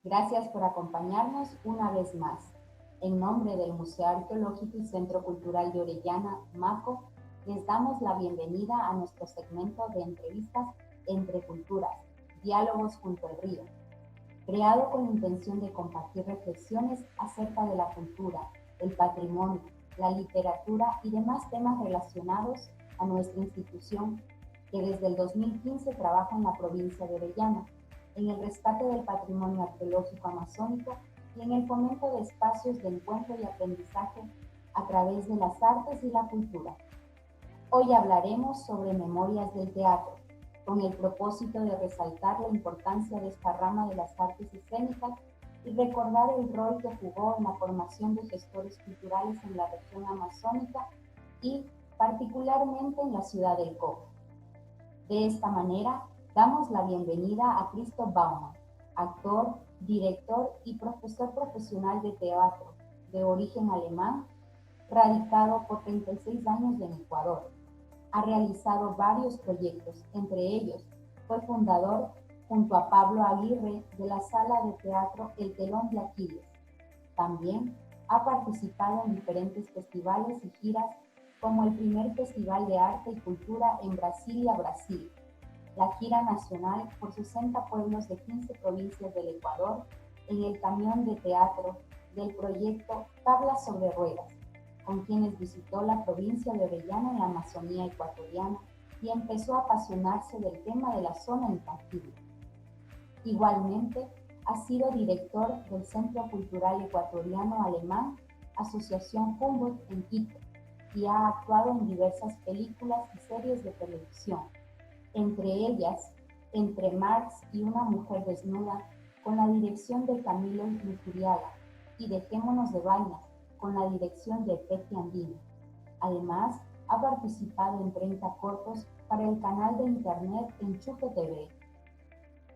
Gracias por acompañarnos una vez más. En nombre del Museo Arqueológico y Centro Cultural de Orellana, MACO, les damos la bienvenida a nuestro segmento de entrevistas entre culturas, diálogos junto al río, creado con la intención de compartir reflexiones acerca de la cultura, el patrimonio, la literatura y demás temas relacionados a nuestra institución, que desde el 2015 trabaja en la provincia de Orellana, en el rescate del patrimonio arqueológico amazónico y en el fomento de espacios de encuentro y aprendizaje a través de las artes y la cultura. Hoy hablaremos sobre memorias del teatro, con el propósito de resaltar la importancia de esta rama de las artes escénicas y recordar el rol que jugó en la formación de gestores culturales en la región amazónica y particularmente en la ciudad del Coco. De esta manera, damos la bienvenida a Christoph Baumann, actor, director y profesor profesional de teatro de origen alemán, radicado por 36 años en Ecuador. Ha realizado varios proyectos, entre ellos fue fundador, junto a Pablo Aguirre, de la sala de teatro El Telón de Aquiles. También ha participado en diferentes festivales y giras, como el primer Festival de Arte y Cultura en Brasilia, Brasil, la gira nacional por 60 pueblos de 15 provincias del Ecuador en el camión de teatro del proyecto Tablas sobre Ruedas, con quienes visitó la provincia de Orellana en la Amazonía ecuatoriana y empezó a apasionarse del tema de la zona intangible. Igualmente, ha sido director del Centro Cultural Ecuatoriano Alemán, Asociación Humboldt en Quito, y ha actuado en diversas películas y series de televisión, entre ellas Entre Marx y una mujer desnuda, con la dirección de Camilo Luzuriaga, y Dejémonos de Vainas, con la dirección de Petty Andino. Además, ha participado en 30 cortos para el canal de internet Enchufe TV.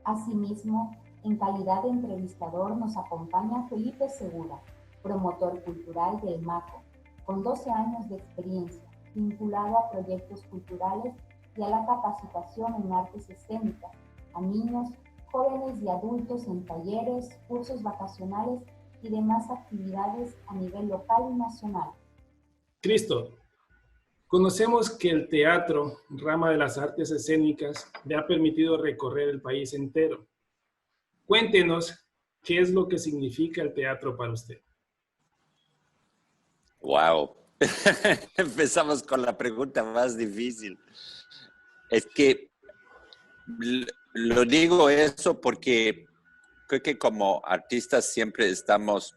Asimismo, en calidad de entrevistador nos acompaña Felipe Segura, promotor cultural del MACO, con 12 años de experiencia, vinculado a proyectos culturales y a la capacitación en artes escénicas, a niños, jóvenes y adultos en talleres, cursos vacacionales y demás actividades a nivel local y nacional. Cristo, conocemos que el teatro, rama de las artes escénicas, le ha permitido recorrer el país entero. Cuéntenos qué es lo que significa el teatro para usted. Wow. Empezamos con la pregunta más difícil. Es que lo digo eso porque creo que como artistas siempre estamos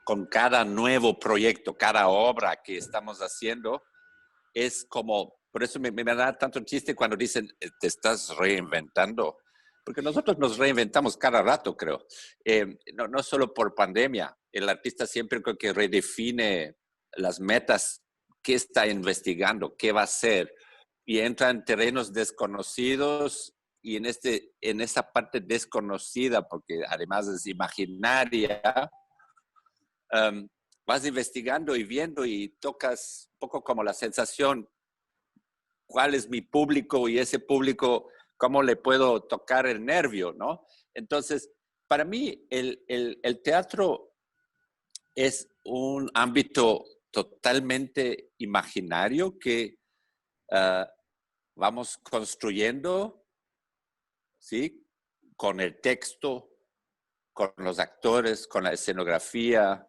con cada nuevo proyecto, cada obra que estamos haciendo, es como, por eso me da tanto chiste cuando dicen, te estás reinventando, porque nosotros nos reinventamos cada rato, creo. No solo por pandemia, el artista siempre creo que redefine las metas, qué está investigando, qué va a hacer, y entra en terrenos desconocidos y en esa parte desconocida, porque además es imaginaria, vas investigando y viendo y tocas un poco como la sensación, cuál es mi público y ese público, cómo le puedo tocar el nervio, ¿no? Entonces, para mí el teatro es un ámbito totalmente imaginario que vamos construyendo, ¿sí? Con el texto, con los actores, con la escenografía,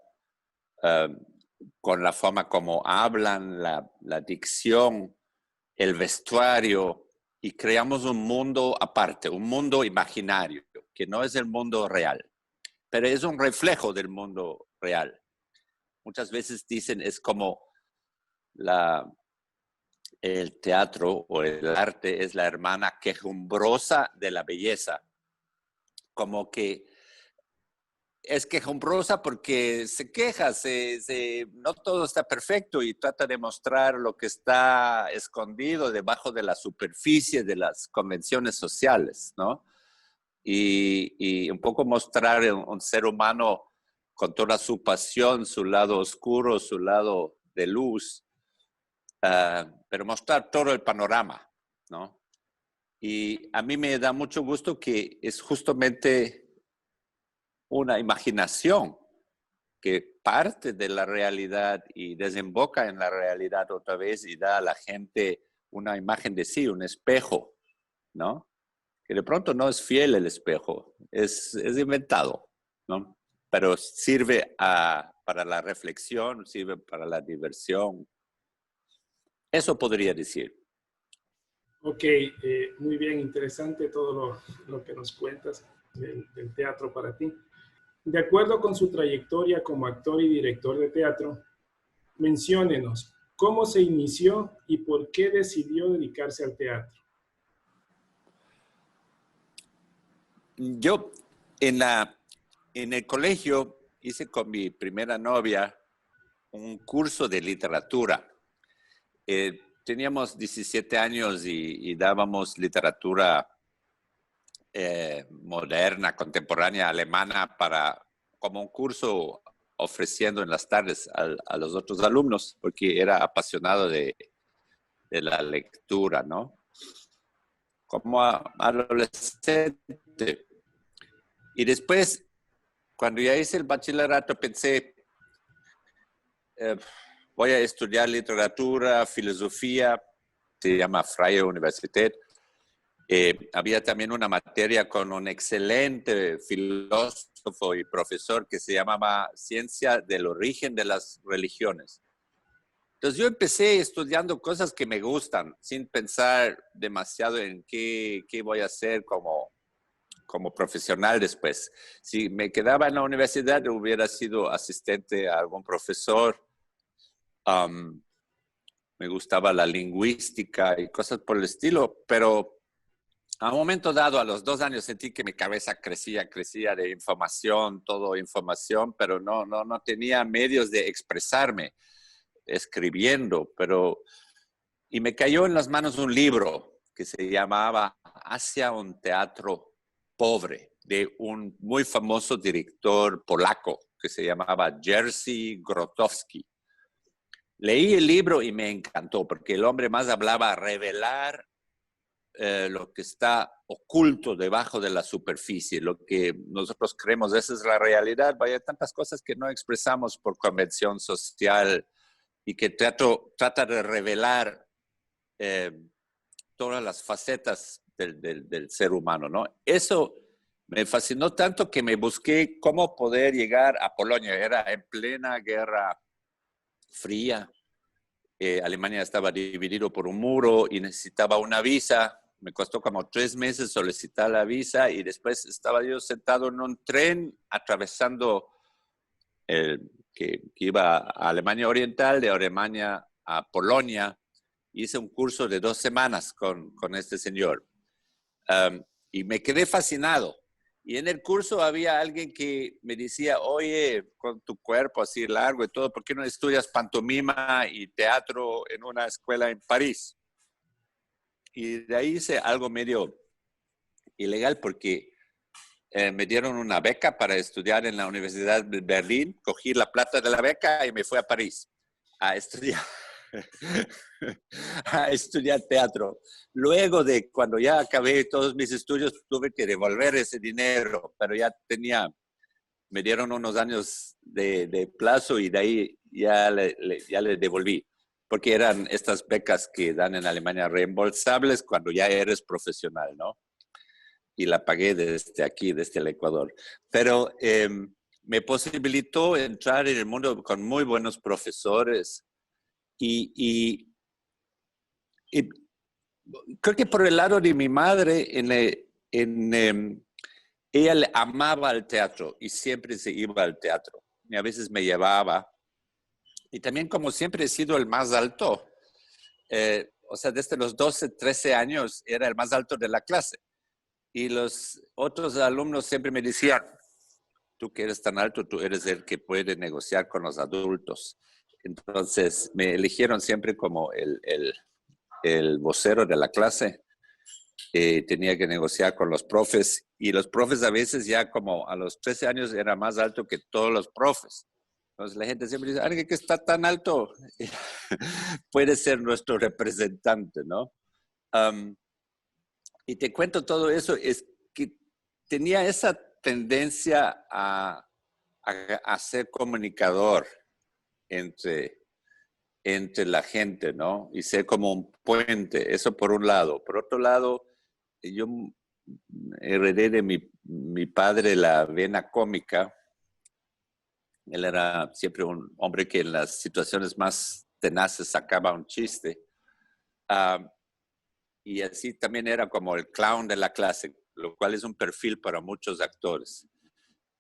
con la forma como hablan, la dicción, el vestuario, y creamos un mundo aparte, un mundo imaginario, que no es el mundo real, pero es un reflejo del mundo real. Muchas veces dicen es como el teatro o el arte es la hermana quejumbrosa de la belleza, como que es quejumbrosa porque se queja, no todo está perfecto y trata de mostrar lo que está escondido debajo de la superficie de las convenciones sociales, ¿no? Y un poco mostrar un ser humano con toda su pasión, su lado oscuro, su lado de luz, pero mostrar todo el panorama, ¿no? Y a mí me da mucho gusto que es justamente una imaginación que parte de la realidad y desemboca en la realidad otra vez y da a la gente una imagen de sí, un espejo, ¿no? Que de pronto no es fiel el espejo, es inventado, ¿no? Pero sirve para la reflexión, sirve para la diversión. Eso podría decir. Ok, muy bien, interesante todo lo que nos cuentas del teatro para ti. De acuerdo con su trayectoria como actor y director de teatro, menciónenos cómo se inició y por qué decidió dedicarse al teatro. Yo en el colegio hice con mi primera novia un curso de literatura. Teníamos 17 años y dábamos literatura moderna, contemporánea, alemana, como un curso ofreciendo en las tardes a los otros alumnos, porque era apasionado de la lectura, ¿no? Como adolescente. Y después, cuando ya hice el bachillerato, pensé, voy a estudiar literatura, filosofía, se llama Freie Universität. Había también una materia con un excelente filósofo y profesor que se llamaba Ciencia del Origen de las Religiones. Entonces yo empecé estudiando cosas que me gustan, sin pensar demasiado en qué voy a hacer como profesional después. Si me quedaba en la universidad, hubiera sido asistente a algún profesor. Me gustaba la lingüística y cosas por el estilo, pero a un momento dado, a los 2 años, sentí que mi cabeza crecía de información, todo información, pero no tenía medios de expresarme escribiendo, y me cayó en las manos un libro que se llamaba Hacia un teatro pobre, de un muy famoso director polaco que se llamaba Jerzy Grotowski. Leí el libro y me encantó, porque el hombre más hablaba a revelar lo que está oculto debajo de la superficie, lo que nosotros creemos, esa es la realidad. Vaya, tantas cosas que no expresamos por convención social y que trata de revelar todas las facetas del ser humano, ¿no? Eso me fascinó tanto que me busqué cómo poder llegar a Polonia. Era en plena Guerra Fría. Alemania estaba dividido por un muro y necesitaba una visa. Me costó como 3 meses solicitar la visa y después estaba yo sentado en un tren atravesando que iba a Alemania Oriental, de Alemania a Polonia. Hice un curso de 2 semanas con este señor y me quedé fascinado. Y en el curso había alguien que me decía, oye, con tu cuerpo así largo y todo, ¿por qué no estudias pantomima y teatro en una escuela en París? Y de ahí hice algo medio ilegal porque me dieron una beca para estudiar en la Universidad de Berlín. Cogí la plata de la beca y me fui a París a estudiar. A estudiar teatro. Luego de cuando ya acabé todos mis estudios, tuve que devolver ese dinero, pero ya me dieron unos años de plazo y de ahí ya le devolví, porque eran estas becas que dan en Alemania reembolsables cuando ya eres profesional, ¿no? Y la pagué desde aquí, desde el Ecuador. Pero me posibilitó entrar en el mundo con muy buenos profesores y creo que por el lado de mi madre, ella le amaba al teatro y siempre se iba al teatro. Y a veces me llevaba. Y también como siempre he sido el más alto, o sea, desde los 12, 13 años era el más alto de la clase. Y los otros alumnos siempre me decían, tú que eres tan alto, tú eres el que puede negociar con los adultos. Entonces me eligieron siempre como el vocero de la clase. Tenía que negociar con los profes y los profes a veces ya como a los 13 años era más alto que todos los profes. Entonces la gente siempre dice, alguien que está tan alto puede ser nuestro representante, ¿no? Y te cuento todo eso, es que tenía esa tendencia a ser comunicador entre la gente, ¿no? Y ser como un puente, eso por un lado. Por otro lado, yo heredé de mi padre la vena cómica. Él era siempre un hombre que en las situaciones más tenaces sacaba un chiste. Y así también era como el clown de la clase, lo cual es un perfil para muchos actores,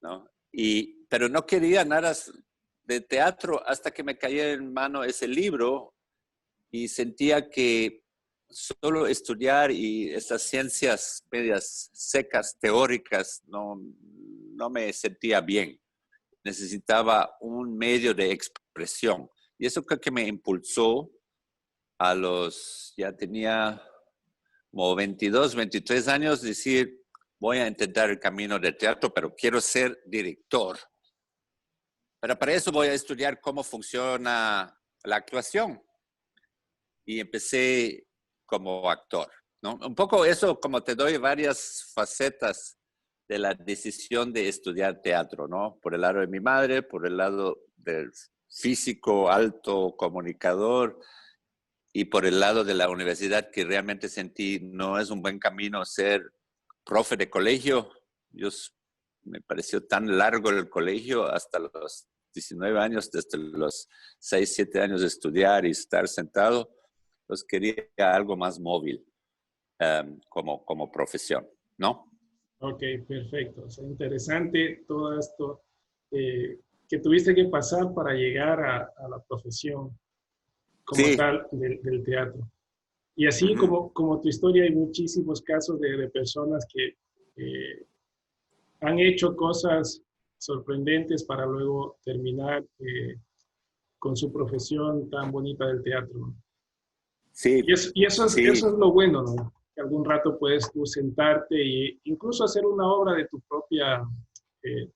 ¿no? Pero no quería nada de teatro hasta que me cayó en mano ese libro y sentía que solo estudiar y estas ciencias medias secas, teóricas, no me sentía bien. Necesitaba un medio de expresión. Y eso creo que me impulsó ya tenía como 22, 23 años, decir, voy a intentar el camino del teatro, pero quiero ser director. Pero para eso voy a estudiar cómo funciona la actuación. Y empecé como actor, ¿no? Un poco eso, como te doy varias facetas de la decisión de estudiar teatro, ¿no? Por el lado de mi madre, por el lado del físico, alto, comunicador, y por el lado de la universidad, que realmente sentí no es un buen camino ser profe de colegio. Me pareció tan largo el colegio hasta los 19 años, desde los 6, 7 años de estudiar y estar sentado. Pues quería algo más móvil como profesión, ¿no? Ok, perfecto. O sea, interesante todo esto que tuviste que pasar para llegar a la profesión como Sí. tal del teatro. Y así Uh-huh. como tu historia, hay muchísimos casos de personas que han hecho cosas sorprendentes para luego terminar con su profesión tan bonita del teatro, ¿no? Sí, Eso es sí. lo bueno, ¿no? Que algún rato puedes tú sentarte e incluso hacer una obra de tu propia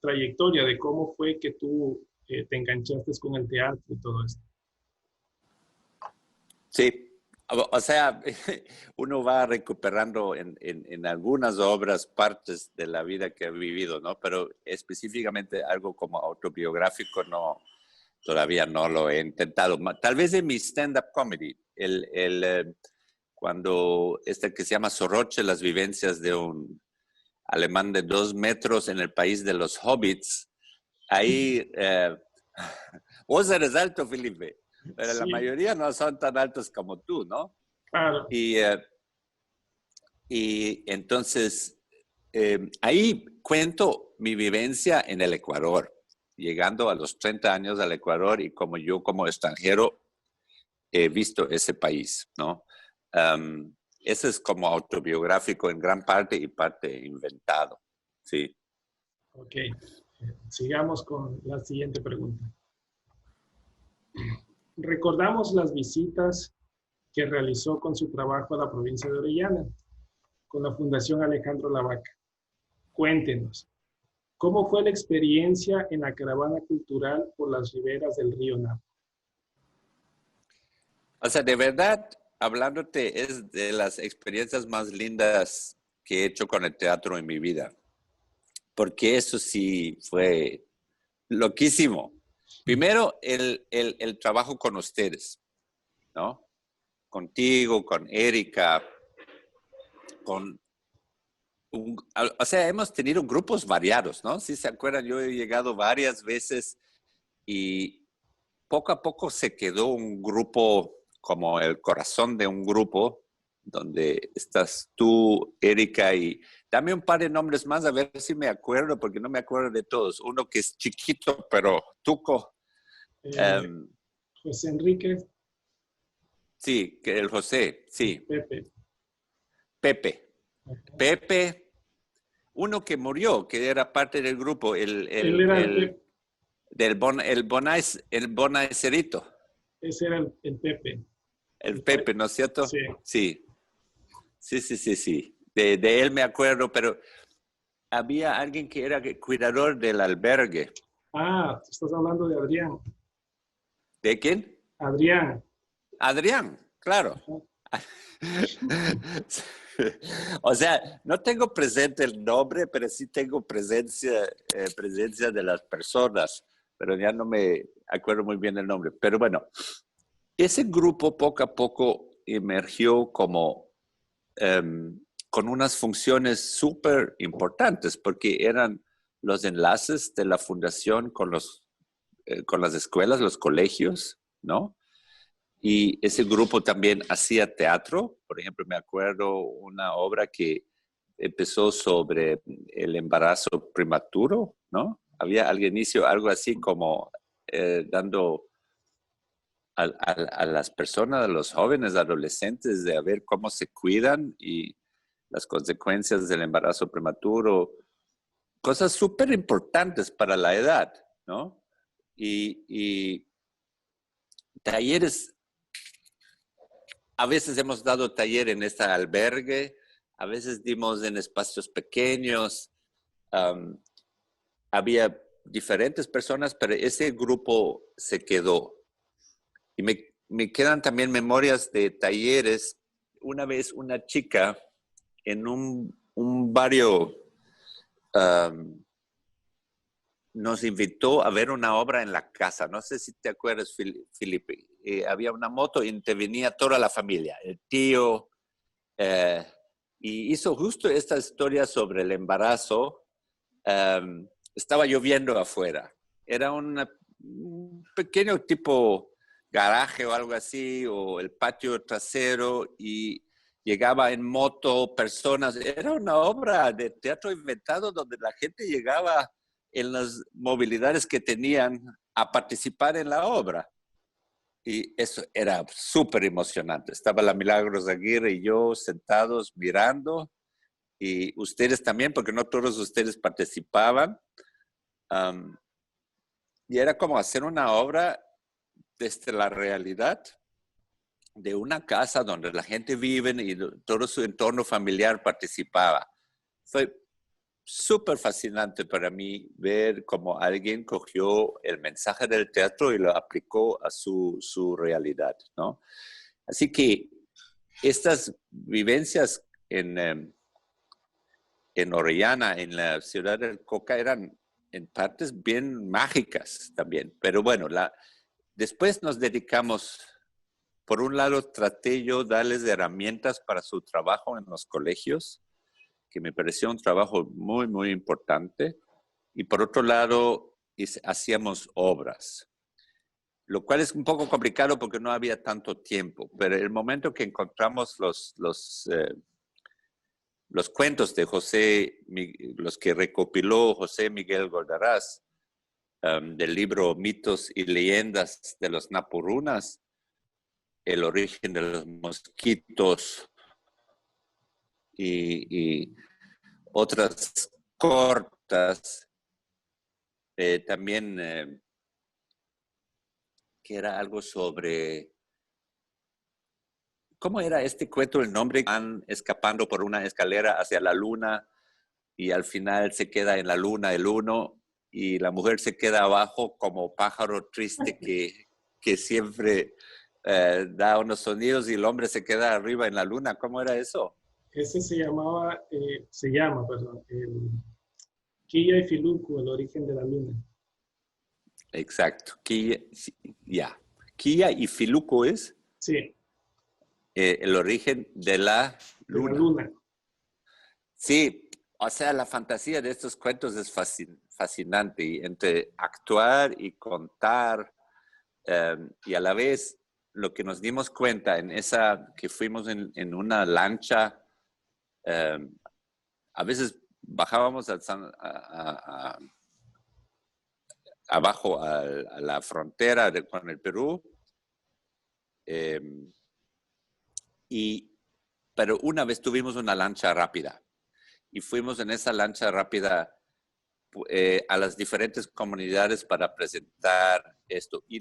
trayectoria, de cómo fue que tú te enganchaste con el teatro y todo esto. Sí, o sea, uno va recuperando en algunas obras partes de la vida que ha vivido, ¿no? Pero específicamente algo como autobiográfico todavía no lo he intentado. Tal vez en mi stand-up comedy, cuando que se llama Soroche, las vivencias de un alemán de 2 metros en el país de los hobbits, ahí, vos eres alto, Felipe. Pero la Sí, mayoría no son tan altos como tú, ¿no? claro. Y entonces, ahí cuento mi vivencia en el Ecuador, llegando a los 30 años al Ecuador y como yo como extranjero he visto ese país, ¿no? Ese es como autobiográfico en gran parte y parte inventado, sí. Ok, sigamos con la siguiente pregunta. Recordamos las visitas que realizó con su trabajo a la provincia de Orellana, con la Fundación Alejandro Lavaca. Cuéntenos, ¿cómo fue la experiencia en la caravana cultural por las riberas del río Napo? O sea, de verdad, hablándote, es de las experiencias más lindas que he hecho con el teatro en mi vida. Porque eso sí fue loquísimo. Primero, el trabajo con ustedes, ¿no? Contigo, con Erika, o sea, hemos tenido grupos variados, ¿no? Si se acuerdan, yo he llegado varias veces y poco a poco se quedó un grupo como el corazón de un grupo donde estás tú, Erika, y dame un par de nombres más a ver si me acuerdo, porque no me acuerdo de todos. Uno que es chiquito, pero tuco. Eh, José Enrique Sí, que el José, y sí. Pepe. Pepe. Okay. Pepe, uno que murió, que era parte del grupo, Él era el Pepe, el Bonacerito. ese era el Pepe. El Pepe, ¿no es cierto? Sí. Sí, sí. De él me acuerdo, pero había alguien que era cuidador del albergue. Ah, tú estás hablando de Adrián. ¿De quién? Adrián. Adrián, claro. Ajá. O sea, no tengo presente el nombre, pero sí tengo presencia de las personas, pero ya no me acuerdo muy bien el nombre. Pero bueno, ese grupo poco a poco emergió como con unas funciones súper importantes, porque eran los enlaces de la fundación con con las escuelas, los colegios, ¿no? Y ese grupo también hacía teatro. Por ejemplo, me acuerdo una obra que empezó sobre el embarazo prematuro, ¿no? Había al inicio algo así como dando a las personas, a los jóvenes, adolescentes, de a ver cómo se cuidan y las consecuencias del embarazo prematuro. Cosas súper importantes para la edad, ¿no? Y talleres. A veces hemos dado taller en este albergue, a veces dimos en espacios pequeños. Había diferentes personas, pero ese grupo se quedó. Y me quedan también memorias de talleres. Una vez una chica en un barrio nos invitó a ver una obra en la casa. No sé si te acuerdas, Felipe. Había una moto y intervenía toda la familia, el tío, y hizo justo esta historia sobre el embarazo. Estaba lloviendo afuera. Era un pequeño tipo garaje o algo así, o el patio trasero, y llegaba en moto personas. Era una obra de teatro inventado donde la gente llegaba en las movilidades que tenían a participar en la obra. Y eso era súper emocionante. Estaba la Milagros Aguirre y yo sentados mirando, y ustedes también, porque no todos ustedes participaban. Y era como hacer una obra desde la realidad de una casa donde la gente vive y todo su entorno familiar participaba. Fue súper fascinante para mí ver cómo alguien cogió el mensaje del teatro y lo aplicó a su realidad, ¿no? Así que estas vivencias en Orellana, en la ciudad del Coca, eran en partes bien mágicas también. Pero bueno, después nos dedicamos, por un lado traté yo darles herramientas para su trabajo en los colegios, que me pareció un trabajo muy, muy importante. Y por otro lado, hacíamos obras, lo cual es un poco complicado porque no había tanto tiempo. Pero el momento que encontramos los cuentos de los que recopiló José Miguel Gordaraz, del libro Mitos y Leyendas de los Napurunas, el origen de los mosquitos y otras cortas, también que era algo sobre, ¿cómo era este cuento? El nombre, van escapando por una escalera hacia la luna y al final se queda en la luna el uno y la mujer se queda abajo como pájaro triste que siempre da unos sonidos y el hombre se queda arriba en la luna. ¿Cómo era eso? Ese se llama, perdón, Quilla y Filuco, el origen de la luna. Exacto. Quilla y Filuco es Sí, el origen de la de la luna. luna. Sí, o sea, la fantasía de estos cuentos es fascinante. Y entre actuar y contar, y a la vez lo que nos dimos cuenta en esa que fuimos en una lancha, a veces bajábamos abajo a la frontera con el Perú, pero una vez tuvimos una lancha rápida y fuimos en esa lancha rápida a las diferentes comunidades para presentar esto. Y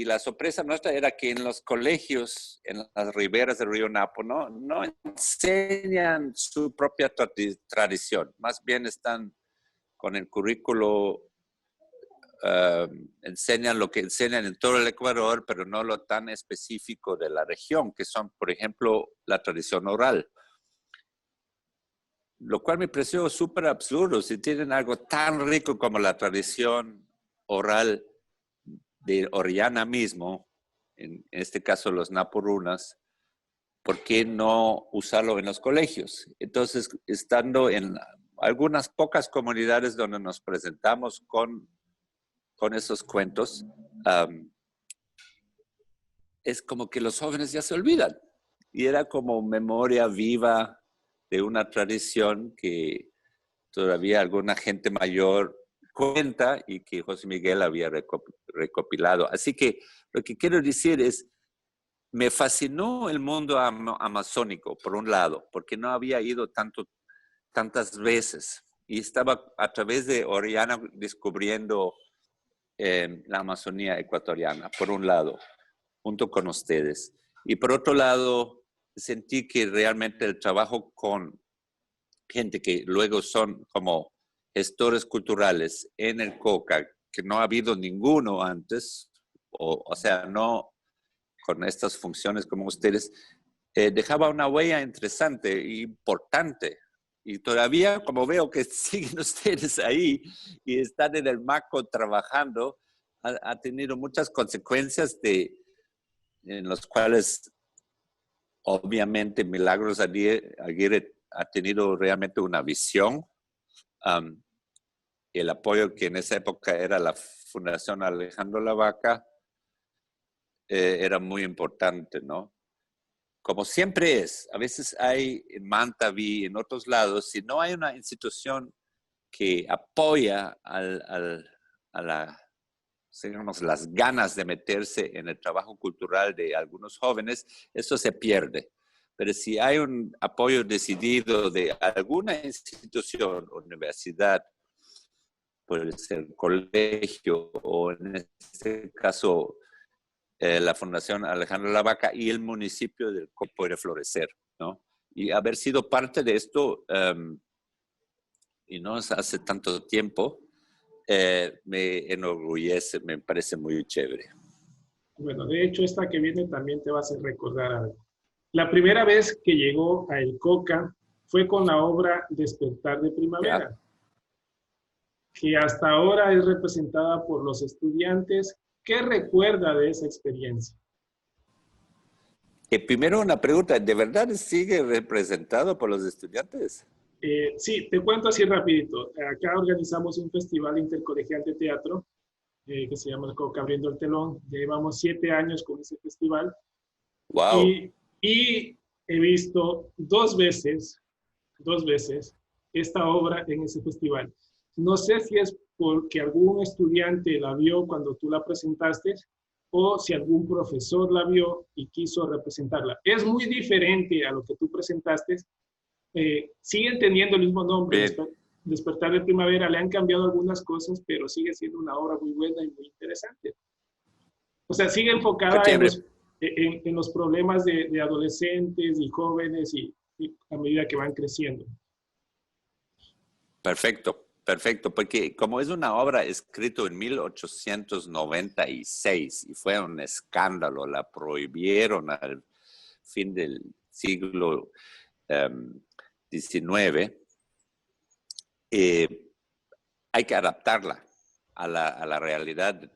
la sorpresa nuestra era que en los colegios, en las riberas del río Napo, no enseñan su propia tradición, más bien están con el currículo enseñan lo que enseñan en todo el Ecuador, pero no lo tan específico de la región, que son, por ejemplo, la tradición oral. Lo cual me pareció súper absurdo. Si tienen algo tan rico como la tradición oral de Orellana mismo, en este caso los naporunas, ¿por qué no usarlo en los colegios? Entonces, estando en algunas pocas comunidades donde nos presentamos con esos cuentos, es como que los jóvenes ya se olvidan. Y era como memoria viva de una tradición que todavía alguna gente mayor cuenta y que José Miguel había recopilado. Así que lo que quiero decir es, me fascinó el mundo amazónico, por un lado, porque no había ido tantas veces. Y estaba a través de Orellana descubriendo la Amazonía ecuatoriana, por un lado, junto con ustedes. Y por otro lado, sentí que realmente el trabajo con gente que luego son como gestores culturales en el COCA, que no ha habido ninguno antes, o sea, no con estas funciones como ustedes, dejaba una huella interesante e importante. Y todavía, como veo que siguen ustedes ahí y están en el MACO trabajando, ha tenido muchas consecuencias en los cuales, obviamente, Milagros Aguirre ha tenido realmente una visión. El apoyo que en esa época era la Fundación Alejandro Lavaca era muy importante, ¿no? Como siempre es, a veces hay en Mantaví, en otros lados, si no hay una institución que apoya digamos, las ganas de meterse en el trabajo cultural de algunos jóvenes, eso se pierde. Pero si hay un apoyo decidido de alguna institución, universidad, puede ser colegio o en este caso la Fundación Alejandro Lavaca y el municipio del COP puede florecer, ¿no? Y haber sido parte de esto, y no es hace tanto tiempo, me enorgullece, me parece muy chévere. Bueno, de hecho, esta que viene también te va a hacer recordar algo. La primera vez que llegó a El Coca fue con la obra Despertar de Primavera, que hasta ahora es representada por los estudiantes. ¿Qué recuerda de esa experiencia? Primero una pregunta, ¿de verdad sigue representado por los estudiantes? Sí, te cuento así rapidito. Acá organizamos un festival intercolegial de teatro que se llama El Coca Abriendo el Telón. Llevamos 7 años con ese festival. ¡Wow! Y he visto dos veces esta obra en ese festival. No sé si es porque algún estudiante la vio cuando tú la presentaste o si algún profesor la vio y quiso representarla. Es muy diferente a lo que tú presentaste. Siguen teniendo el mismo nombre, Despertar de Primavera, le han cambiado algunas cosas, pero sigue siendo una obra muy buena y muy interesante. O sea, sigue enfocada en los problemas de adolescentes y jóvenes y a medida que van creciendo. Perfecto, perfecto, porque como es una obra escrita en 1896 y fue un escándalo, la prohibieron al fin del siglo XIX, hay que adaptarla a la realidad,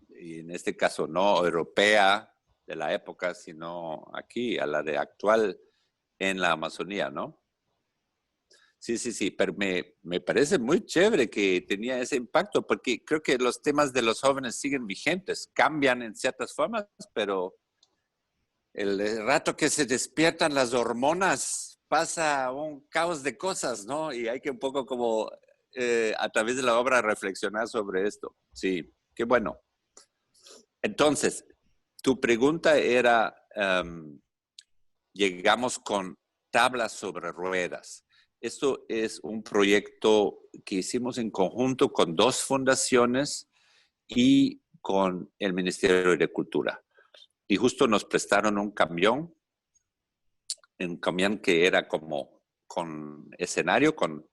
y en este caso no europea de la época, sino aquí, a la de actual en la Amazonía, ¿no? Sí, pero me parece muy chévere que tenía ese impacto, porque creo que los temas de los jóvenes siguen vigentes, cambian en ciertas formas, pero el rato que se despiertan las hormonas pasa un caos de cosas, ¿no? Y hay que un poco como a través de la obra reflexionar sobre esto. Sí, qué bueno. Entonces, tu pregunta era, llegamos con tablas sobre ruedas. Esto es un proyecto que hicimos en conjunto con 2 fundaciones y con el Ministerio de Cultura. Y justo nos prestaron un camión que era como con escenario, con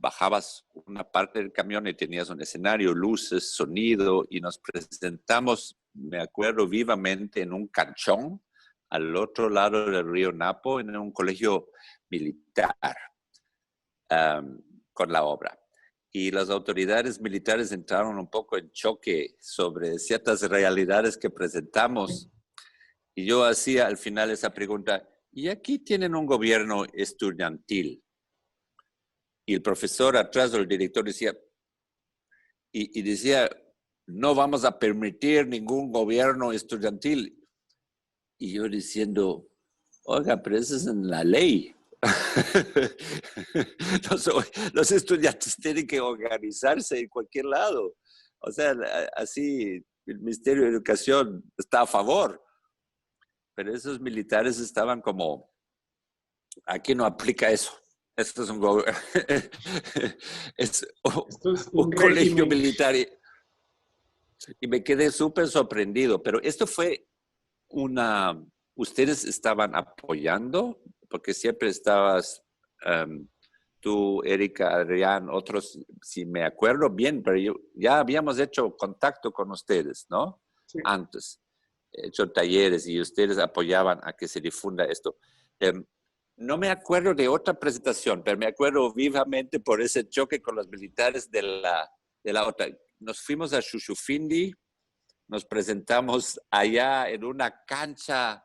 bajabas una parte del camión y tenías un escenario, luces, sonido, y nos presentamos, me acuerdo vivamente, en un canchón al otro lado del río Napo, en un colegio militar, con la obra. Y las autoridades militares entraron un poco en choque sobre ciertas realidades que presentamos. Y yo hacía al final esa pregunta, ¿y aquí tienen un gobierno estudiantil? Y el profesor atrás, el director, decía, y decía, no vamos a permitir ningún gobierno estudiantil. Y yo diciendo, oiga, pero eso es en la ley. Los estudiantes tienen que organizarse en cualquier lado. O sea, así el Ministerio de Educación está a favor. Pero esos militares estaban como, aquí no aplica eso. Esto es Esto es un un colegio régimen. militar. Y me quedé súper sorprendido. Pero esto fue ustedes estaban apoyando, porque siempre estabas, tú, Erika, Adrián, otros, si me acuerdo bien, pero ya habíamos hecho contacto con ustedes, ¿no? Sí. Antes, hecho talleres y ustedes apoyaban a que se difunda esto. No me acuerdo de otra presentación, pero me acuerdo vivamente por ese choque con los militares de la otra. Nos fuimos a Xuxufindi, nos presentamos allá en una cancha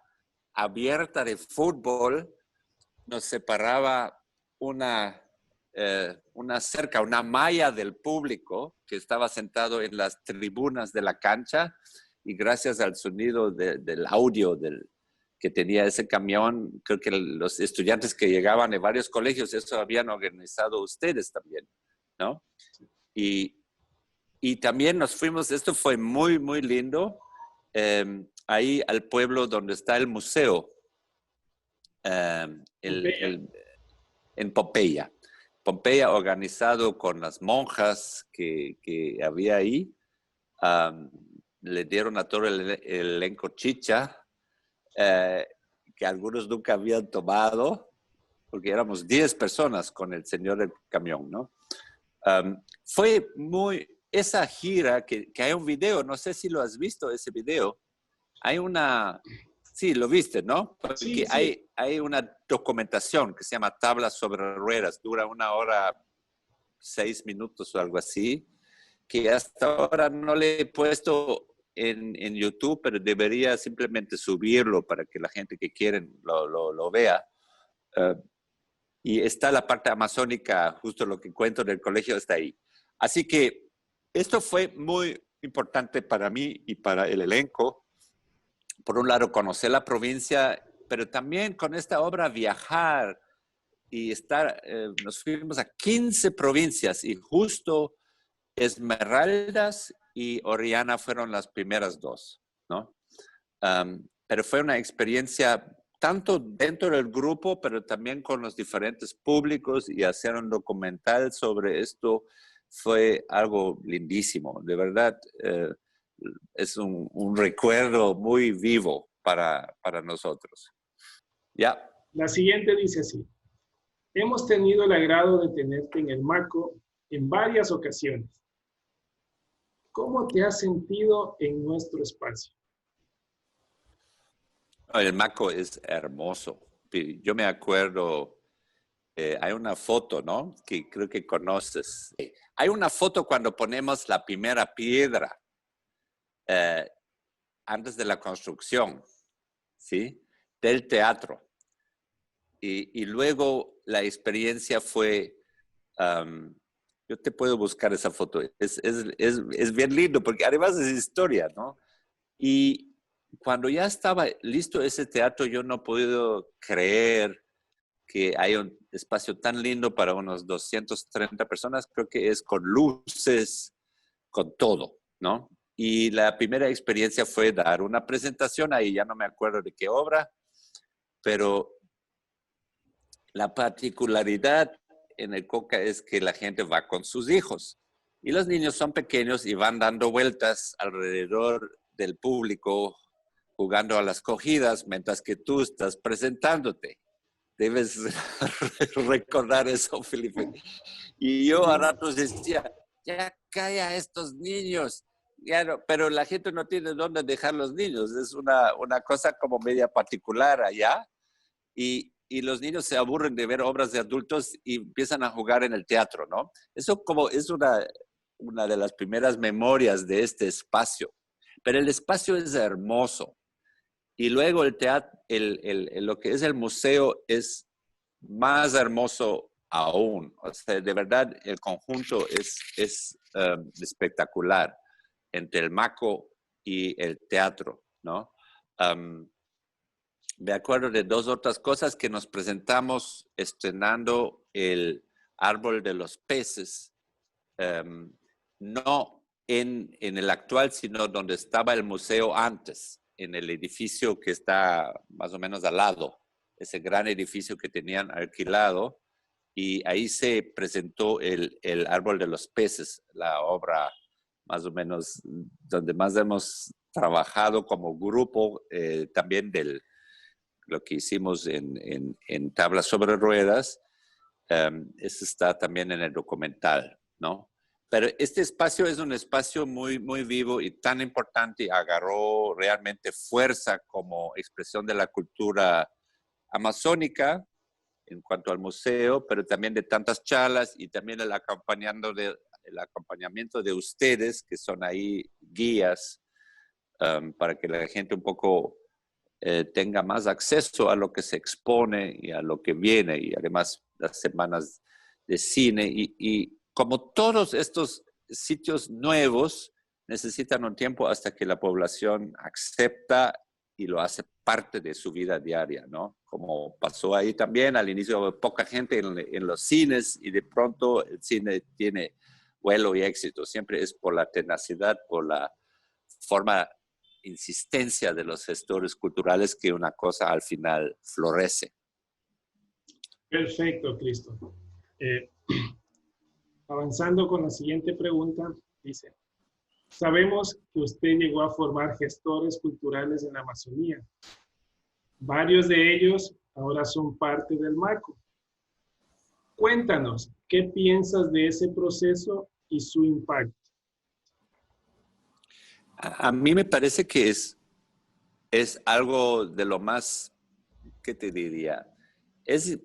abierta de fútbol, nos separaba una cerca, una malla del público que estaba sentado en las tribunas de la cancha, y gracias al sonido del audio que tenía ese camión, creo que los estudiantes que llegaban de varios colegios, eso habían organizado ustedes también, ¿no? Y también nos fuimos, esto fue muy, muy lindo, ahí al pueblo donde está el museo, en Pompeya. Pompeya, organizado con las monjas que había ahí, le dieron a todo el elenco chicha, que algunos nunca habían tomado, porque éramos 10 personas con el señor del camión, ¿no? Fue esa gira, que hay un video, no sé si lo has visto, ese video. Sí, lo viste, ¿no? Porque Sí, sí. hay una documentación que se llama Tablas sobre Ruedas, dura 1 hora, 6 minutos o algo así, que hasta ahora no le he puesto en YouTube, pero debería simplemente subirlo para que la gente que quiere lo vea. Y está la parte amazónica, justo lo que cuento del colegio está ahí. Así que esto fue muy importante para mí y para el elenco. Por un lado, conocer la provincia, pero también con esta obra viajar y nos fuimos a 15 provincias, y justo Esmeraldas y Orellana fueron las primeras 2, ¿no? Pero fue una experiencia tanto dentro del grupo, pero también con los diferentes públicos, y hacer un documental sobre esto fue algo lindísimo. De verdad, es un recuerdo muy vivo para nosotros. Ya. La siguiente dice así. Hemos tenido el agrado de tenerte en el MACO en varias ocasiones. ¿Cómo te has sentido en nuestro espacio? El MACO es hermoso. Yo me acuerdo, hay una foto, ¿no? Que creo que conoces. Hay una foto cuando ponemos la primera piedra, antes de la construcción, ¿sí? Del teatro. Y luego la experiencia fue, yo te puedo buscar esa foto, es bien lindo, porque además es historia, ¿no? Y cuando ya estaba listo ese teatro, yo no puedo creer que hay un espacio tan lindo para unos 230 personas, creo que es con luces, con todo, ¿no? Y la primera experiencia fue dar una presentación ahí, ya no me acuerdo de qué obra, pero la particularidad en el Coca es que la gente va con sus hijos, y los niños son pequeños y van dando vueltas alrededor del público, jugando a las cogidas mientras que tú estás presentándote. Debes recordar eso, Felipe. Y yo a ratos decía, ya calla a estos niños. Ya no, pero la gente no tiene dónde dejar los niños. Es una cosa como media particular allá. Y los niños se aburren de ver obras de adultos y empiezan a jugar en el teatro, ¿no? Eso como es una de las primeras memorias de este espacio. Pero el espacio es hermoso. Y luego el teatro, lo que es el museo es más hermoso aún. O sea, de verdad, el conjunto es espectacular entre el MACO y el teatro, ¿no? Me acuerdo de dos otras cosas que nos presentamos estrenando el Árbol de los Peces, no en el actual, sino donde estaba el museo antes, en el edificio que está más o menos al lado, ese gran edificio que tenían alquilado, y ahí se presentó el Árbol de los Peces, la obra más o menos donde más hemos trabajado como grupo, también lo que hicimos en Tablas sobre Ruedas. Eso está también en el documental, ¿no? Pero este espacio es un espacio muy, muy vivo y tan importante, y agarró realmente fuerza como expresión de la cultura amazónica en cuanto al museo, pero también de tantas charlas y también el acompañamiento de ustedes, que son ahí guías, para que la gente un poco tenga más acceso a lo que se expone y a lo que viene, y además las semanas de cine. Y como todos estos sitios nuevos necesitan un tiempo hasta que la población acepta y lo hace parte de su vida diaria, ¿no? Como pasó ahí también, al inicio poca gente en los cines, y de pronto el cine tiene vuelo y éxito. Siempre es por la tenacidad, por la forma, insistencia de los gestores culturales, que una cosa al final florece. Perfecto, Cristo. Avanzando con la siguiente pregunta, dice, sabemos que usted llegó a formar gestores culturales en la Amazonía. Varios de ellos ahora son parte del MACO. Cuéntanos, ¿qué piensas de ese proceso y su impacto? A mí me parece que es algo de lo más, ¿qué te diría? Es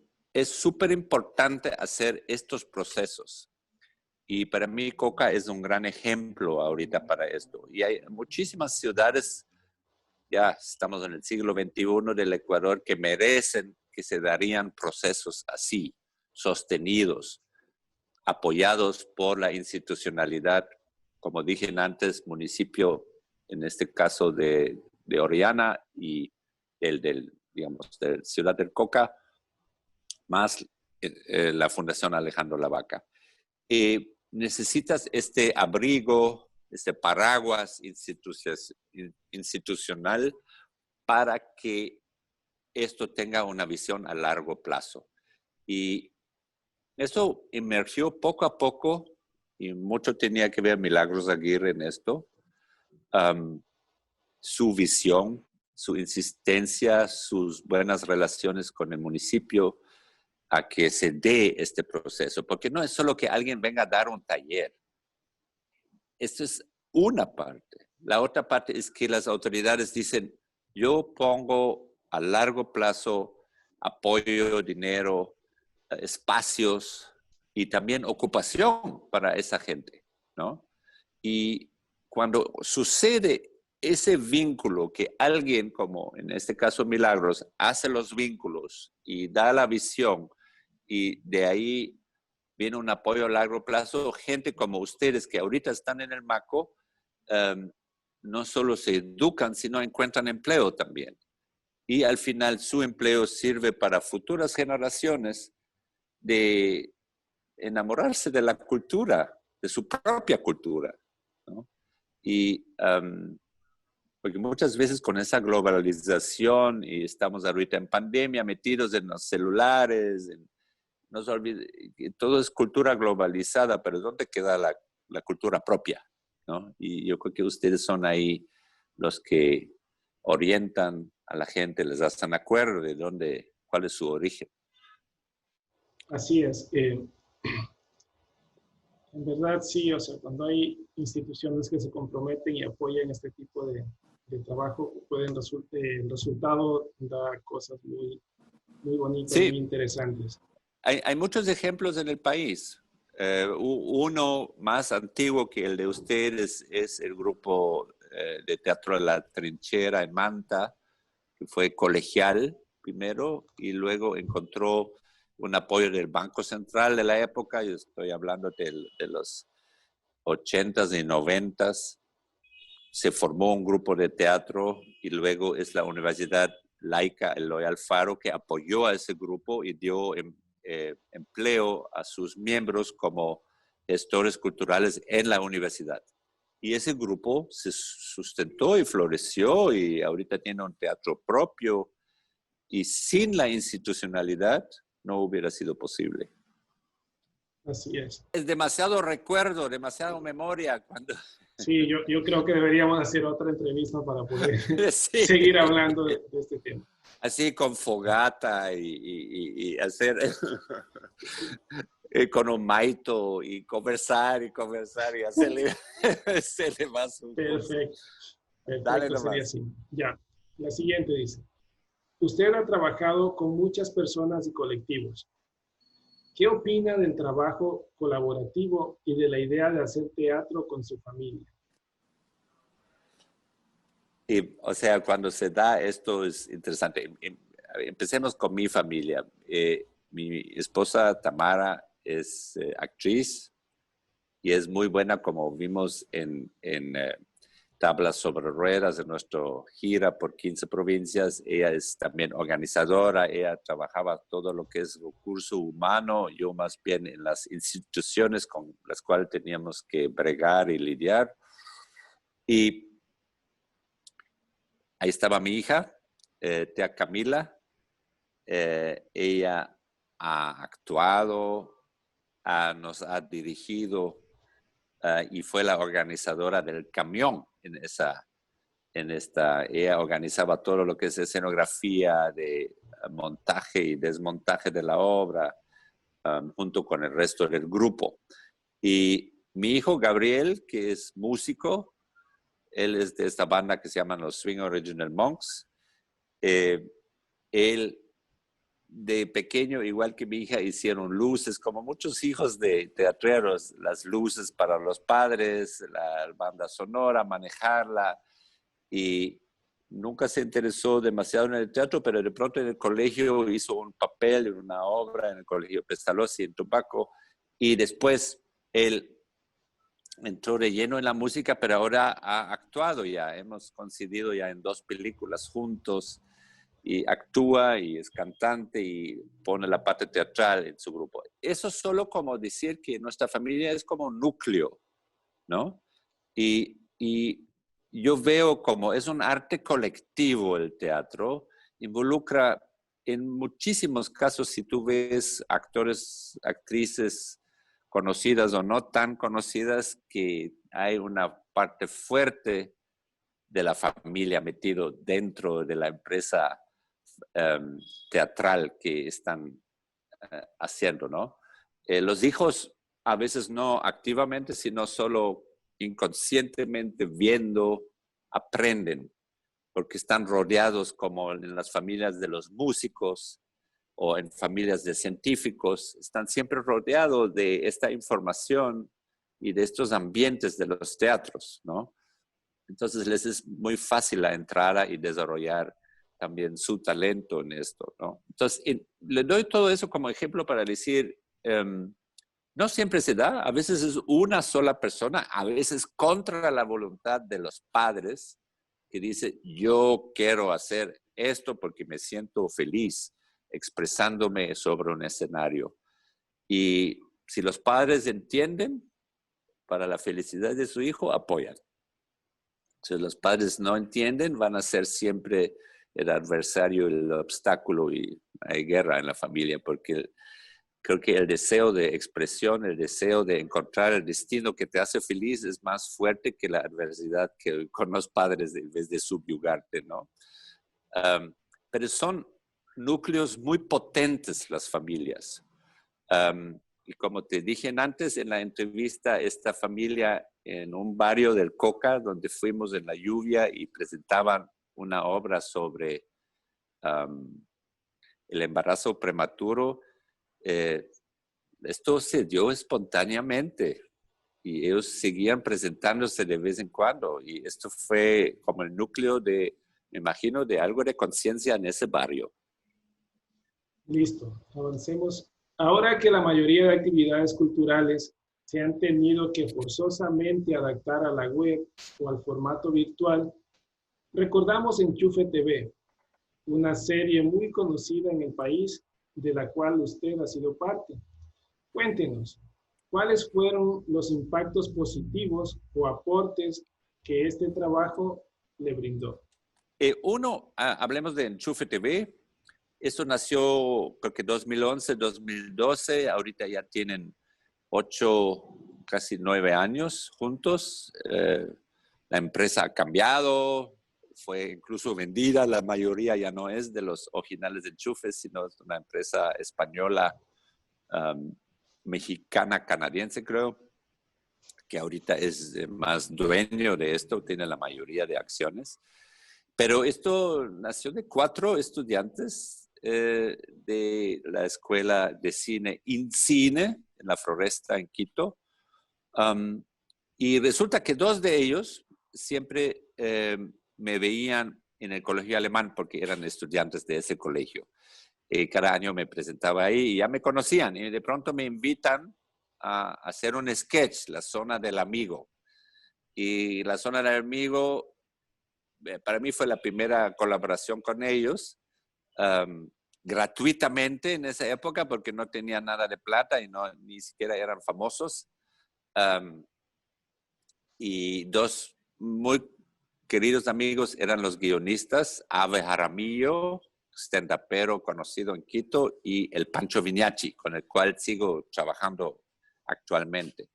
súper importante hacer estos procesos. Y para mí Coca es un gran ejemplo ahorita para esto. Y hay muchísimas ciudades, ya estamos en el siglo XXI del Ecuador, que merecen que se darían procesos así, sostenidos, apoyados por la institucionalidad, como dije antes, municipio, en este caso de Orellana, y digamos, de Ciudad del Coca, más la Fundación Alejandro Lavaca. Necesitas este abrigo, este paraguas institucional para que esto tenga una visión a largo plazo. Y eso emergió poco a poco, y mucho tenía que ver Milagros Aguirre en esto. Su visión, su insistencia, sus buenas relaciones con el municipio, a que se dé este proceso, porque no es solo que alguien venga a dar un taller. Esto es una parte. La otra parte es que las autoridades dicen, yo pongo a largo plazo apoyo, dinero, espacios y también ocupación para esa gente, ¿no? Y cuando sucede ese vínculo, que alguien, como en este caso Milagros, hace los vínculos y da la visión, y de ahí viene un apoyo a largo plazo, gente como ustedes que ahorita están en el MACO, no solo se educan, sino encuentran empleo también. Y al final su empleo sirve para futuras generaciones de enamorarse de la cultura, de su propia cultura, ¿no? Y porque muchas veces con esa globalización, y estamos ahorita en pandemia, metidos en los celulares, no se olvide que todo es cultura globalizada, pero ¿dónde queda la cultura propia? ¿No? Y yo creo que ustedes son ahí los que orientan a la gente, les hacen acuerdo de cuál es su origen. Así es. En verdad, sí, o sea, cuando hay instituciones que se comprometen y apoyan este tipo de trabajo, el resultado da cosas muy, muy bonitas, muy Sí, interesantes. hay muchos ejemplos en el país. Uno más antiguo que el de ustedes es el grupo de teatro de la Trinchera en Manta, que fue colegial primero y luego encontró un apoyo del Banco Central de la época. Yo estoy hablando de los 80s y 90s. Se formó un grupo de teatro y luego es la Universidad Laica Eloy Alfaro que apoyó a ese grupo y dio empleo a sus miembros como gestores culturales en la universidad. Y ese grupo se sustentó y floreció y ahorita tiene un teatro propio y sin la institucionalidad no hubiera sido posible. Así es. Es demasiado recuerdo, demasiado memoria cuando... Sí, yo creo que deberíamos hacer otra entrevista para poder Sí. seguir hablando de este tema. Así con fogata y hacer con un maito y conversar y hacerle, hacerle más un curso. Perfecto, Dale perfecto, sería nomás. así. Ya, la siguiente dice, usted ha trabajado con muchas personas y colectivos. ¿Qué opina del trabajo colaborativo y de la idea de hacer teatro con su familia? Y, o sea, cuando se da esto es interesante. Empecemos con mi familia. Mi esposa Tamara es actriz y es muy buena, como vimos en Tablas sobre Ruedas, en nuestra gira por 15 provincias. Ella es también organizadora, ella trabajaba todo lo que es recurso humano, yo más bien en las instituciones con las cuales teníamos que bregar y lidiar. Y ahí estaba mi hija, tía Camila. Ella ha actuado, nos ha dirigido y fue la organizadora del camión ella organizaba todo lo que es escenografía de montaje y desmontaje de la obra junto con el resto del grupo. Y mi hijo Gabriel, que es músico, él es de esta banda que se llaman los Swing Original Monks. Él de pequeño, igual que mi hija, hicieron luces, como muchos hijos de teatreros, las luces para los padres, la banda sonora, manejarla, y nunca se interesó demasiado en el teatro, pero de pronto en el colegio hizo un papel en una obra en el colegio Pestalozzi en Tupaco, y después él entró de lleno en la música, pero ahora ha actuado ya, hemos coincidido ya en 2 películas juntos, y actúa y es cantante y pone la parte teatral en su grupo. Eso solo como decir que nuestra familia es como un núcleo, ¿no? Y yo veo como es un arte colectivo el teatro, involucra en muchísimos casos, si tú ves actores, actrices conocidas o no tan conocidas, que hay una parte fuerte de la familia metido dentro de la empresa teatral que están haciendo, ¿no? Los hijos a veces no activamente, sino solo inconscientemente viendo, aprenden, porque están rodeados como en las familias de los músicos o en familias de científicos, están siempre rodeados de esta información y de estos ambientes de los teatros, ¿no? Entonces les es muy fácil la entrada y desarrollar también su talento en esto, ¿no? Entonces, le doy todo eso como ejemplo para decir, no siempre se da, a veces es una sola persona, a veces contra la voluntad de los padres, que dice, yo quiero hacer esto porque me siento feliz expresándome sobre un escenario. Y si los padres entienden, para la felicidad de su hijo, apoyan. Si los padres no entienden, van a ser siempre el adversario, el obstáculo y hay guerra en la familia, porque creo que el deseo de expresión, el deseo de encontrar el destino que te hace feliz es más fuerte que la adversidad que con los padres en vez de subyugarte, ¿no? Pero son núcleos muy potentes las familias. Y como te dije antes en la entrevista, esta familia en un barrio del Coca, donde fuimos en la lluvia y presentaban una obra sobre el embarazo prematuro, esto se dio espontáneamente y ellos seguían presentándose de vez en cuando. Y esto fue como el núcleo de, me imagino, de algo de conciencia en ese barrio. Listo, avancemos. Ahora que la mayoría de actividades culturales se han tenido que forzosamente adaptar a la web o al formato virtual, recordamos Enchufe TV, una serie muy conocida en el país de la cual usted ha sido parte. Cuéntenos, ¿cuáles fueron los impactos positivos o aportes que este trabajo le brindó? Hablemos de Enchufe TV. Esto nació, creo que 2011, 2012. Ahorita ya tienen 8, casi 9 años juntos. La empresa ha cambiado, fue incluso vendida. La mayoría ya no es de los originales de Enchufes, sino es una empresa española, mexicana, canadiense, creo, que ahorita es más dueño de esto, tiene la mayoría de acciones. Pero esto nació de 4 estudiantes de la Escuela de Cine INCINE, en la Floresta, en Quito. Y resulta que 2 de ellos siempre me veían en el colegio alemán porque eran estudiantes de ese colegio. Cada año me presentaba ahí y ya me conocían. Y de pronto me invitan a hacer un sketch, La Zona del Amigo. Y La Zona del Amigo, para mí fue la primera colaboración con ellos. Gratuitamente en esa época porque no tenía nada de plata y ni siquiera eran famosos. Y 2 muy queridos amigos eran los guionistas, Ave Jaramillo, stand-upero conocido en Quito, y el Pancho Viñachi, con el cual sigo trabajando actualmente.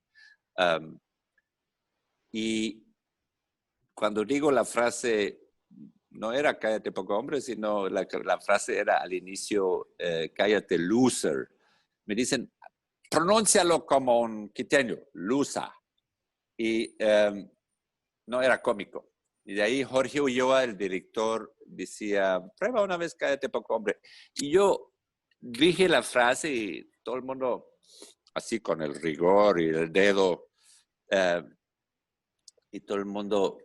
Y cuando digo la frase, no era cállate poco hombre, sino la frase era al inicio, cállate loser. Me dicen, pronúncialo como un quiteño, lusa. Y no era cómico. Y de ahí Jorge Ulloa, el director, decía, prueba una vez cállate poco hombre. Y yo dije la frase y todo el mundo, así con el rigor y el dedo, y todo el mundo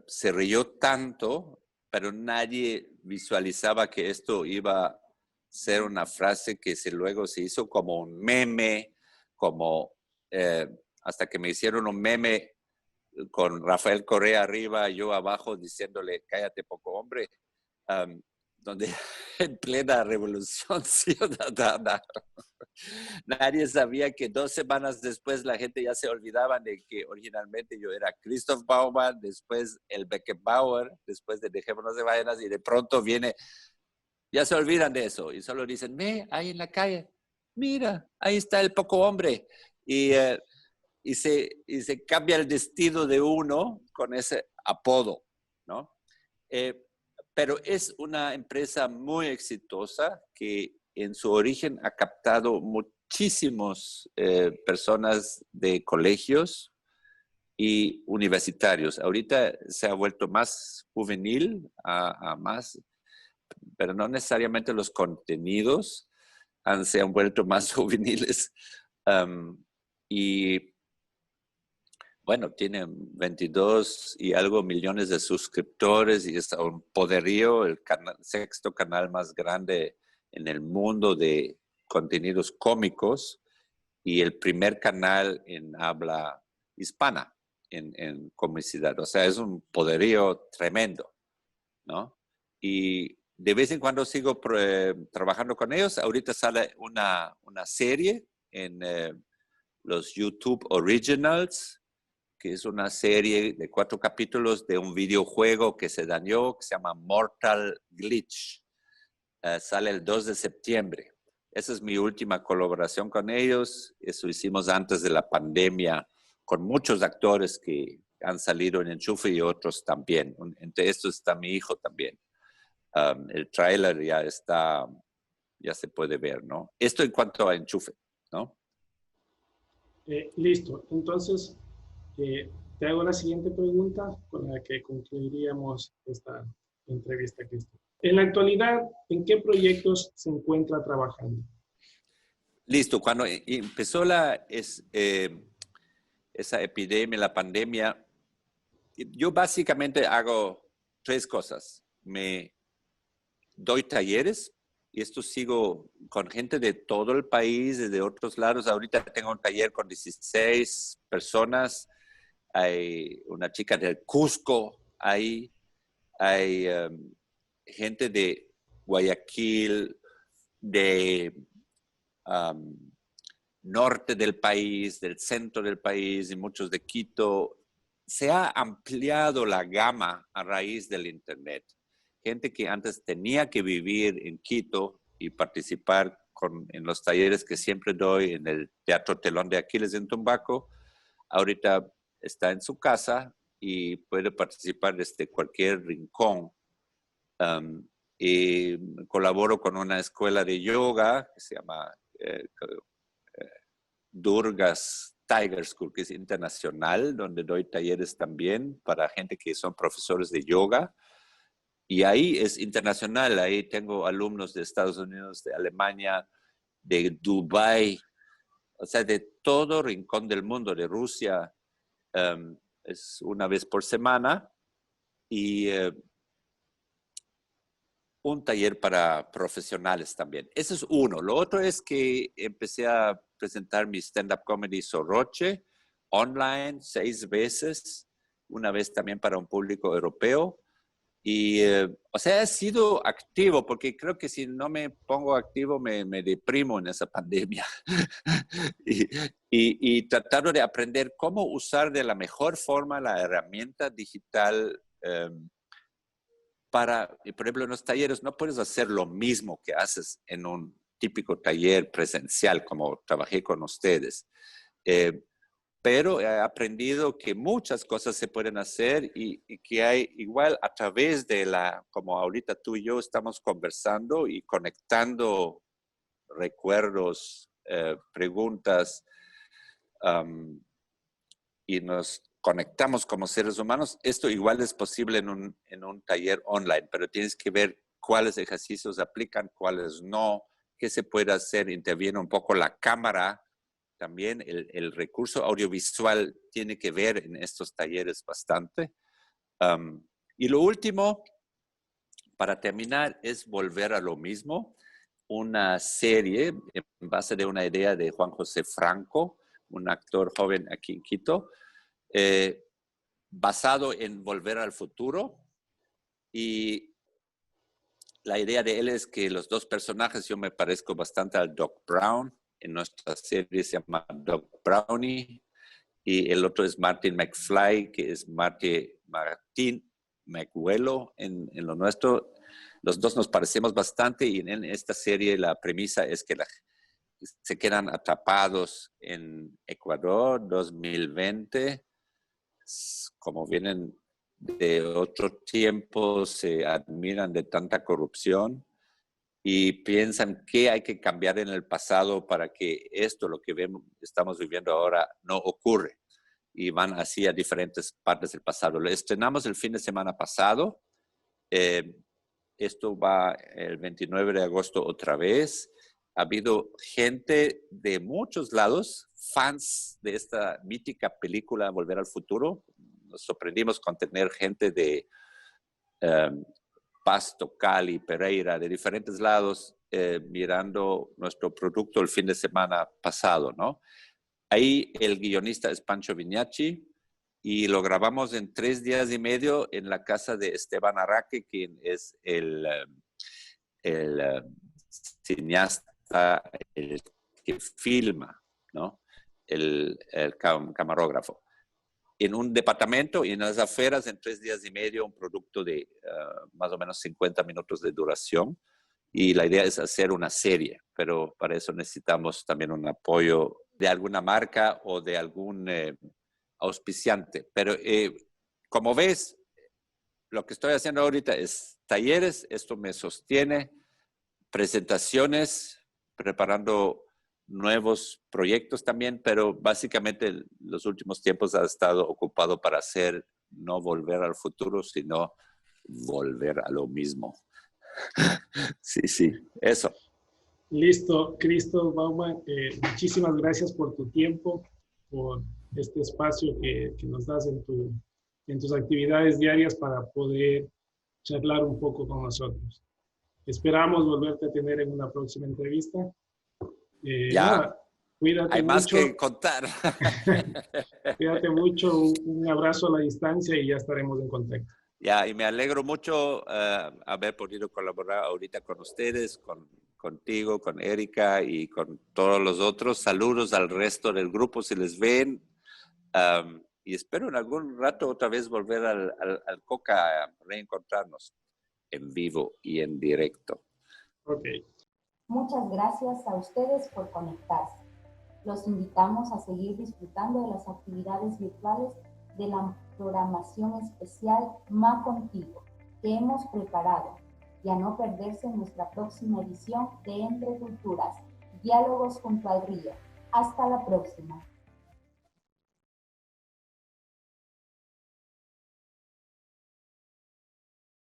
se rió tanto, pero nadie visualizaba que esto iba a ser una frase que luego se hizo como un meme, hasta que me hicieron un meme con Rafael Correa arriba y yo abajo diciéndole cállate poco hombre, donde en plena revolución ciudadana nadie sabía que 2 semanas después la gente ya se olvidaba de que originalmente yo era Christoph Baumann, después el Beckenbauer, después de Dejémonos de Vainas, y de pronto viene, ya se olvidan de eso y solo dicen, ahí en la calle, mira, ahí está el poco hombre. Y se cambia el destino de uno con ese apodo, ¿no? Pero es una empresa muy exitosa que en su origen ha captado muchísimas personas de colegios y universitarios. Ahorita se ha vuelto más juvenil, más, pero no necesariamente los contenidos se han vuelto más juveniles. Y bueno, tiene 22 y algo millones de suscriptores y es un poderío, el 6º canal más grande en el mundo de contenidos cómicos y el primer canal en habla hispana en comicidad. O sea, es un poderío tremendo, ¿no? Y de vez en cuando sigo trabajando con ellos. Ahorita sale una serie en los YouTube Originals, que es una serie de 4 capítulos de un videojuego que se dañó, que se llama Mortal Glitch. Sale el 2 de septiembre. Esa es mi última colaboración con ellos. Eso hicimos antes de la pandemia con muchos actores que han salido en Enchufe y otros también. Entre estos está mi hijo también. El tráiler ya ya se puede ver, ¿no? Esto en cuanto a enchufe, ¿no? Listo. Entonces, te hago la siguiente pregunta con la que concluiríamos esta entrevista, Cristian. En la actualidad, ¿en qué proyectos se encuentra trabajando? Listo. Cuando empezó esa epidemia, la pandemia, yo básicamente hago 3 cosas. Me doy talleres y esto sigo con gente de todo el país, de otros lados. Ahorita tengo un taller con 16 personas. Hay una chica del Cusco ahí. Hay gente de Guayaquil, de norte del país, del centro del país y muchos de Quito. Se ha ampliado la gama a raíz del Internet. Gente que antes tenía que vivir en Quito y participar en los talleres que siempre doy en el Teatro Telón de Aquiles en Tumbaco, ahorita está en su casa y puede participar desde cualquier rincón. Y colaboro con una escuela de yoga que se llama Durga's Tiger School, que es internacional, donde doy talleres también para gente que son profesores de yoga. Y ahí es internacional, ahí tengo alumnos de Estados Unidos, de Alemania, de Dubái, o sea, de todo rincón del mundo, de Rusia. Es una vez por semana y un taller para profesionales también. Ese es uno. Lo otro es que empecé a presentar mi stand-up comedy Soroche online 6 veces, una vez también para un público europeo. Y, o sea, he sido activo, porque creo que si no me pongo activo me deprimo en esa pandemia. y tratando de aprender cómo usar de la mejor forma la herramienta digital por ejemplo, en los talleres no puedes hacer lo mismo que haces en un típico taller presencial, como trabajé con ustedes. Pero he aprendido que muchas cosas se pueden hacer y que hay igual a través de como ahorita tú y yo estamos conversando y conectando recuerdos, preguntas, y nos conectamos como seres humanos. Esto igual es posible en un taller online, pero tienes que ver cuáles ejercicios aplican, cuáles no, qué se puede hacer. Interviene un poco la cámara. También el recurso audiovisual tiene que ver en estos talleres bastante. Y lo último, para terminar, es volver a lo mismo. Una serie en base de una idea de Juan José Franco, un actor joven aquí en Quito, basado en Volver al Futuro. Y la idea de él es que los 2 personajes, yo me parezco bastante al Doc Brown. En nuestra serie se llama Doc Brownie. Y el otro es Martin McFly, que es Martin McWello en lo nuestro. Los 2 nos parecemos bastante y en esta serie la premisa es que se quedan atrapados en Ecuador 2020. Como vienen de otro tiempo, se admiran de tanta corrupción y piensan qué hay que cambiar en el pasado para que esto, lo que estamos viviendo ahora, no ocurre. Y van así a diferentes partes del pasado. Lo estrenamos el fin de semana pasado. Esto va el 29 de agosto otra vez. Ha habido gente de muchos lados, fans de esta mítica película Volver al Futuro. Nos sorprendimos con tener gente de Pasto, Cali, Pereira, de diferentes lados, mirando nuestro producto el fin de semana pasado, ¿no? Ahí el guionista es Pancho Viñachi y lo grabamos en 3 días y medio en la casa de Esteban Araque, quien es el cineasta, el que filma, ¿no? El camarógrafo. En un departamento y en las afueras en 3 días y medio, un producto de más o menos 50 minutos de duración. Y la idea es hacer una serie, pero para eso necesitamos también un apoyo de alguna marca o de algún auspiciante. Pero como ves, lo que estoy haciendo ahorita es talleres, esto me sostiene presentaciones, preparando nuevos proyectos también, pero básicamente los últimos tiempos ha estado ocupado para hacer, no volver al futuro, sino volver a lo mismo. Sí, eso. Listo, Cristo Baumann, muchísimas gracias por tu tiempo, por este espacio que nos das en tus actividades diarias para poder charlar un poco con nosotros. Esperamos volverte a tener en una próxima entrevista. Ya, nada, cuídate hay mucho. más que contar. Cuídate mucho, un abrazo a la distancia y ya estaremos en contacto. Ya, y me alegro mucho haber podido colaborar ahorita con ustedes, contigo, con Erika y con todos los otros. Saludos al resto del grupo si les ven. Y espero en algún rato otra vez volver al Coca a reencontrarnos en vivo y en directo. Ok. Muchas gracias a ustedes por conectarse. Los invitamos a seguir disfrutando de las actividades virtuales de la programación especial Ma Contigo que hemos preparado y a no perderse en nuestra próxima edición de Entre Culturas, Diálogos junto al Río. Hasta la próxima.